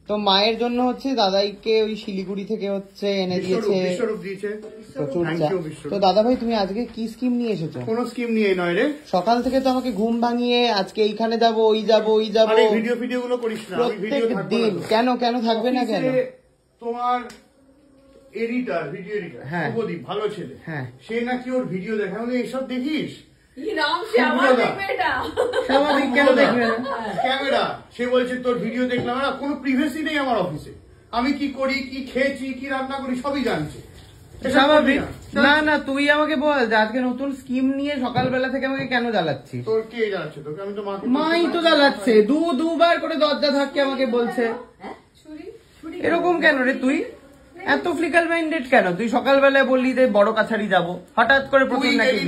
তো মায়ের জন্য হচ্ছে দাদাইকে ওই শিলিগুড়ি থেকে হচ্ছে এনে দিয়েছে প্রচুর চা। তো দাদা ভাই তুমি আজকে কি স্কিম নিয়ে এসেছো? কোনো স্কিম নিয়ে নয় রে, সকাল থেকে তো আমাকে ঘুম ভাঙিয়ে আজকে এইখানে যাবো ওই যাবো ওই যাবো ভিডিও গুলো করিস না প্রত্যেক দিন। কেন কেন থাকবে না কেন? তোমার এডিটর, ভিডিও এডিটর শুভদীপ ভালো ছেলে, সে নাকি ওর ভিডিও দেখে। আমি এসব দেখিস? স্বাভাবিক, কেন দেখবে না? ক্যামেরা, সে বলছে তোর ভিডিও দেখলাম না, কোনো প্রিভেসি নেই আমার অফিসে, আমি কি করি, কি খেয়েছি, কি রান্না করি সবই জানছে। স্বাভাবিক। না না তুই আমাকে বল যে আজকে নতুন স্কিম নিয়ে সকালবেলা থেকে আমাকে কেন জ্বালাচ্ছিস? তোর কে জ্বালাচ্ছে তোকে? আমি তো মাই তো জ্বালাচ্ছে, দুবার করে দরজা ধাক্কে আমাকে বলছে। এরকম কেন রে তুই? এত ফ্লিকাল মাইন্ডেড কেন তুই? সকালবেলায় বললি যে বড় কাছারি যাবো, হঠাৎ করে প্রথম নাকি?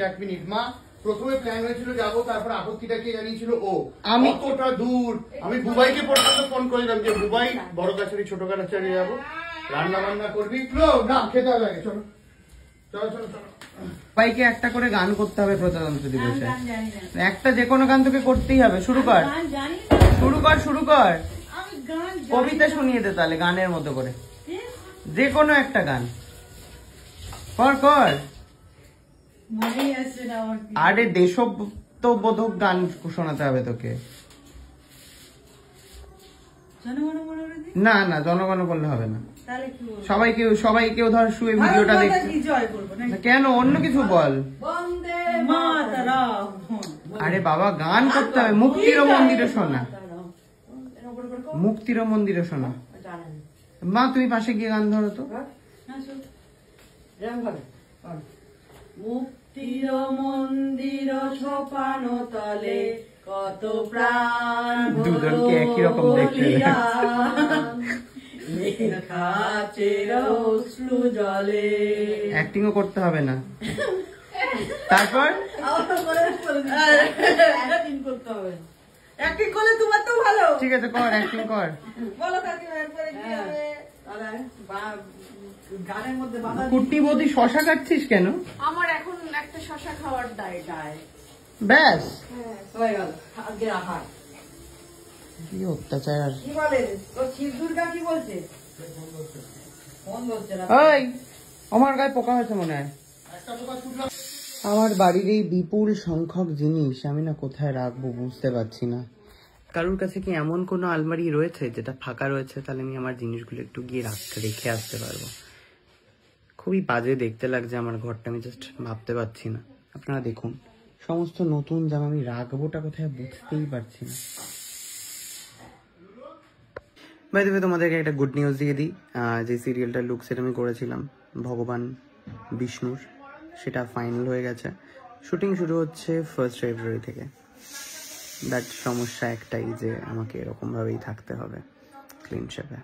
এক মিনিট মা, প্রথমে প্ল্যান হয়েছিল যাবো, তারপর আপত্তিটা কে জানিয়েছিল ও। আমি কতটা দূর, আমি বুবাইকে পর্যন্ত ফোন করেছিলাম যে বুবাই বড় কাছারি ছোট কাছারি যাবো, রান্না বান্না করবি। না খেতে হবে, চলো চলো চলো চলো। ভাইকে একটা করে গান করতে হবে প্রজাতন্ত্র দিবসে, একটা যে কোনো গান তোকে করতেই হবে। শুরু কর শুরু কর শুরু কর, কবিতা শুনিয়ে দে তাহলে গানের মতো করে, যে কোনো একটা গান কর কর। আরে দেশবোধক গান শোনাতে হবে তোকে। না না জনগণ বললে হবে না, সবাইকে ধর শুয়ে ভিডিওটা দেখছে। কেন অন্য কিছু বল। আরে বাবা গান করতে হবে, মুক্তির মন্দিরে শোনা, মুক্তির মন্দিরে শোনা। মা তুমি পাশে গিয়ে গান ধরো তো। মুক্তির মন্দির সোপান তলে কত প্রাণ দুজনকে একই রকম দেখতে জলে। অ্যাক্টিংও করতে হবে না। তারপর করতে হবে, অ্যাক্টিং করলে তোমার তো ভালো। ঠিক আছে কর, অ্যাক্টিং কর। বলো গানের মধ্যে কুট্টি বৌদি শশা কাটছিস কেন? আমার এখন একটা শশা খাওয়ার দায় ব্যাস হয়ে গেল আজকের আহার। কি অত্যাচার। কি বলে তোর শিব দুর্গা কি বলছে? ফোন ধরছে না। ওই আমার গায়ে পোকা হয়েছে মনে হয়। আমার বাড়ির এই বিপুল সংখ্যক জিনিস আমি না কোথায় রাখবো বুঝতে পারছি না। কারোর কাছে কি এমন কোনো আলমারি রয়েছে যেটা ফাঁকা রয়েছে? তাহলে আমি আমার জিনিসগুলো একটু গিয়ে রেখে আসতে পারবো। খুবই বাজে দেখতে লাগছে আমার ঘরটা, আমি জাস্ট ভাবতে পারছি না। আপনারা দেখুন সমস্ত নতুন জামা, আমি রাখবোটা কোথায় বুঝতেই পারছি না। বাই দ্য ওয়ে তোমাদেরকে একটা গুড নিউজ দিয়ে দিই, যে সিরিয়ালটার লুক সেট আমি করেছিলাম ভগবান বিষ্ণুর, সেটা ফাইনাল হয়ে গেছে। শুটিং শুরু হচ্ছে 1 ফেব্রুয়ারি থেকে। দ্যাট সমস্যা একটাই যে আমাকে এরকমভাবেই থাকতে হবে ক্লিন শেপে।